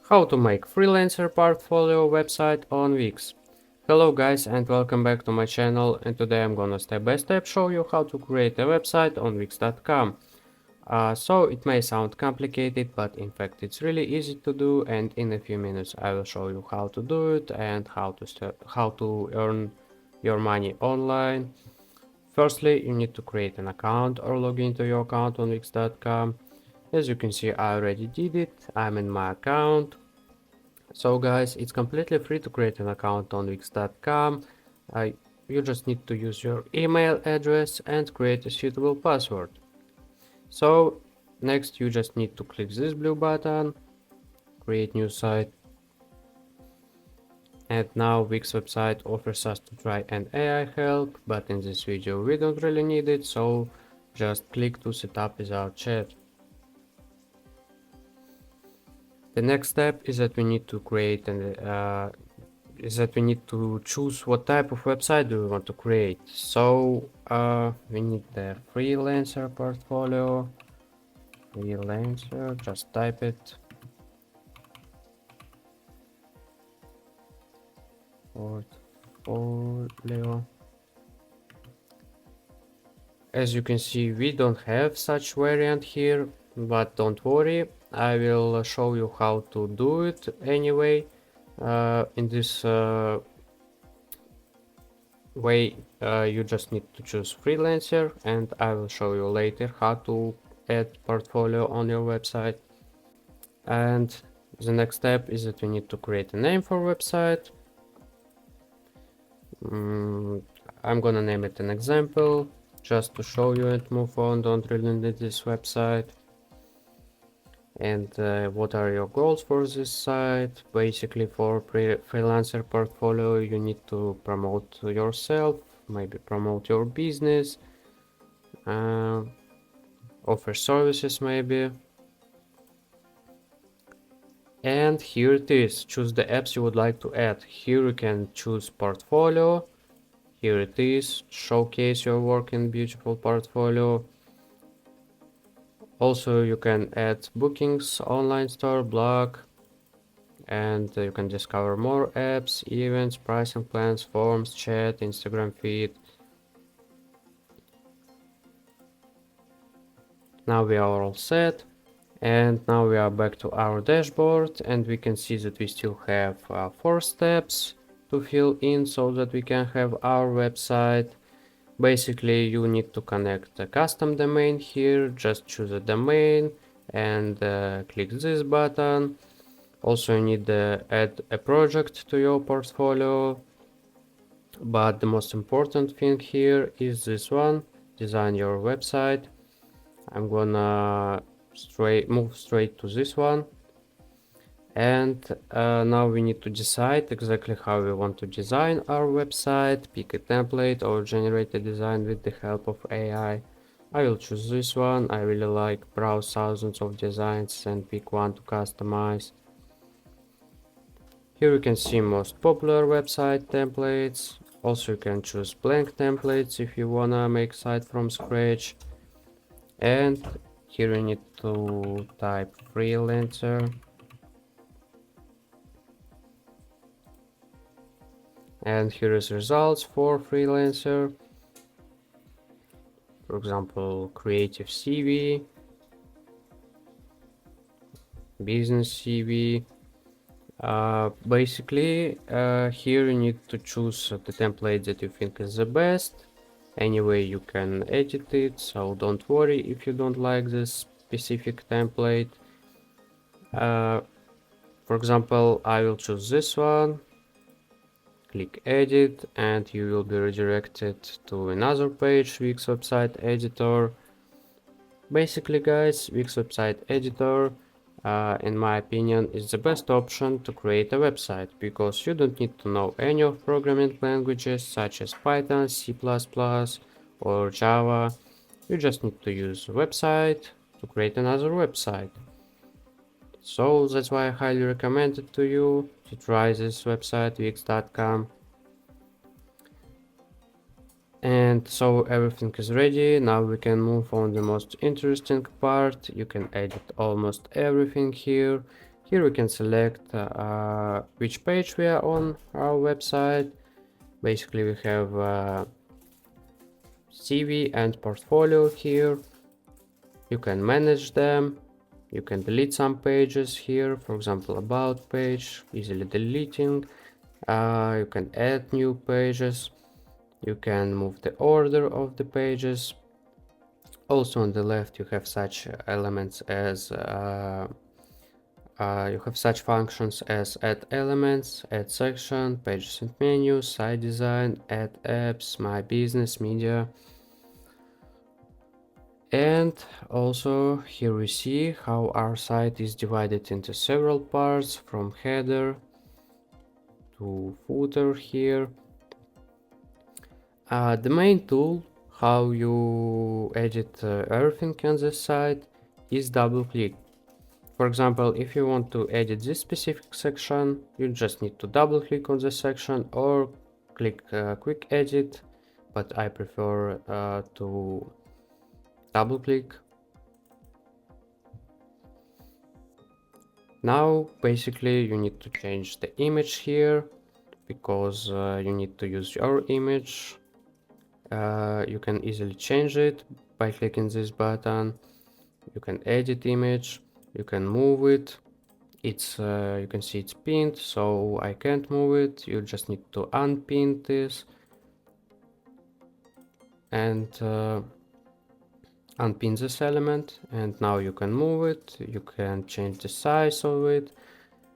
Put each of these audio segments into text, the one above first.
How to make freelancer portfolio website on Wix. Hello guys and welcome back to my channel, and today I'm gonna step by step show you how to create a website on Wix.com. So it may sound complicated, but in fact it's really easy to do, and in a few minutes I will show you how to do it and how to earn your money online. Firstly, you need to create an account or log into your account on Wix.com. As you can see, I already did it. I'm in my account. So guys, it's completely free to create an account on Wix.com. You just need to use your email address and create a suitable password. So next you just need to click this blue button, create new site. And now Wix website offers us to try an AI help, but in this video we don't really need it, so just click to set up without chat. The next step is that we need to choose what type of website do we want to create. So we need the freelancer portfolio. Freelancer, just type it. Portfolio. As you can see, we don't have such variant here, but don't worry, I will show you how to do it anyway. In this way, you just need to choose freelancer, and I will show you later how to add portfolio on your website. And the next step is that we need to create a name for website. I'm gonna name it an example just to show you and move on. Don't really need this website. And what are your goals for this site? Basically, for freelancer portfolio, you need to promote yourself, maybe promote your business, offer services maybe. And here it is, choose the apps you would like to add. Here you can choose portfolio. Here it is, showcase your work in beautiful portfolio. Also you can add bookings, online store, blog, and you can discover more apps, events, pricing plans, forms, chat, Instagram feed. Now we are all set, and now we are back to our dashboard, and we can see that we still have 4 steps to fill in so that we can have our website. Basically, you need to connect a custom domain here. Just choose a domain and click this button. Also, you need to add a project to your portfolio. But the most important thing here is this one, design your website. I'm gonna move straight to this one. And now we need to decide exactly how we want to design our website, pick a template or generate a design with the help of AI. I will choose this one. I really like browse thousands of designs and pick one to customize. Here you can see most popular website templates. Also you can choose blank templates if you wanna make site from scratch. And here you need to type freelancer. And here is results for freelancer. For example, creative CV, business CV. Basically, here you need to choose the template that you think is the best. Anyway, you can edit it, so don't worry if you don't like this specific template. For example, I will choose this one. Click edit and you will be redirected to another page, Wix website editor. Basically guys, Wix website editor in my opinion is the best option to create a website, because you don't need to know any of programming languages such as Python, C++ or Java. You just need to use a website to create another website. So that's why I highly recommend it to you to try this website, wix.com. And so everything is ready. Now we can move on the most interesting part. You can edit almost everything here. Here we can select which page we are on our website. Basically we have CV and portfolio here. You can manage them. You can delete some pages here, for example about page, easily deleting. You can add new pages. You can move the order of the pages. Also on the left you have such elements as you have such functions as add elements, add section, pages and menus, site design, add apps, my business, media. And also here we see how our site is divided into several parts, from header to footer here. The main tool how you edit everything on this site is double click. For example, if you want to edit this specific section, you just need to double click on the section or click quick edit, but I prefer to double click. Now basically you need to change the image here, because you need to use your image. You can easily change it by clicking this button. You can edit image, you can move it. It's you can see it's pinned, so I can't move it. You just need to unpin this and unpin this element, and now you can move it. You can change the size of it.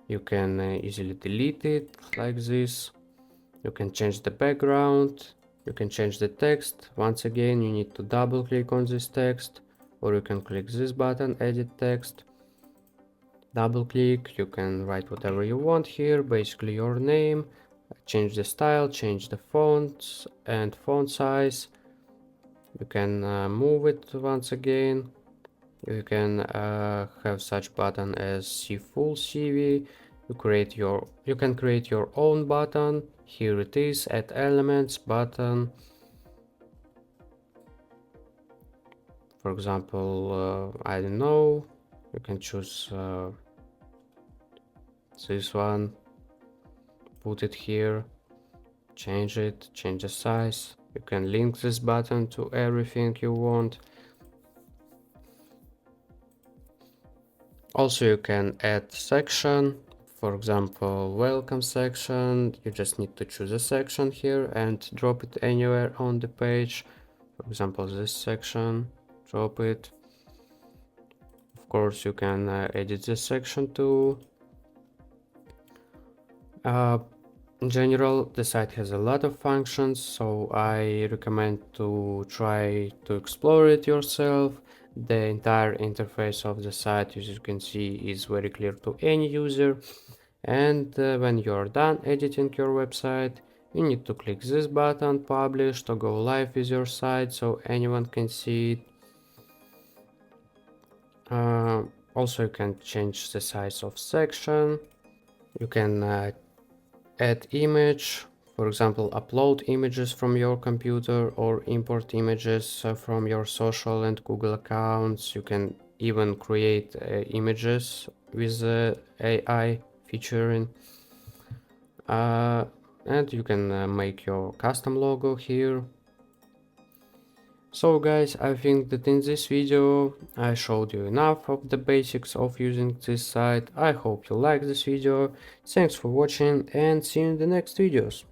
You can easily delete it like this. You can change the background. You can change the text. Once again, you need to double click on this text, or you can click this button, edit text. Double click, you can write whatever you want here, basically your name. Change the style, change the fonts and font size. You can move it once again. You can have such button as see full CV. You can create your own button. Here it is, add elements button. For example, I don't know, you can choose this one, put it here, change it, change the size. You can link this button to everything you want. Also you can add section, for example welcome section. You just need to choose a section here and drop it anywhere on the page. For example this section, drop it. Of course you can edit this section too. In general, the site has a lot of functions, so I recommend to try to explore it yourself. The entire interface of the site, as you can see, is very clear to any user. And when you're done editing your website, you need to click this button, publish, to go live with your site so anyone can see it. Also, you can change the size of section. You can add image, for example upload images from your computer or import images from your social and Google accounts. You can even create images with AI featuring, and you can make your custom logo here. So guys, I think that in this video I showed you enough of the basics of using this site. I hope you liked this video. Thanks for watching and see you in the next videos.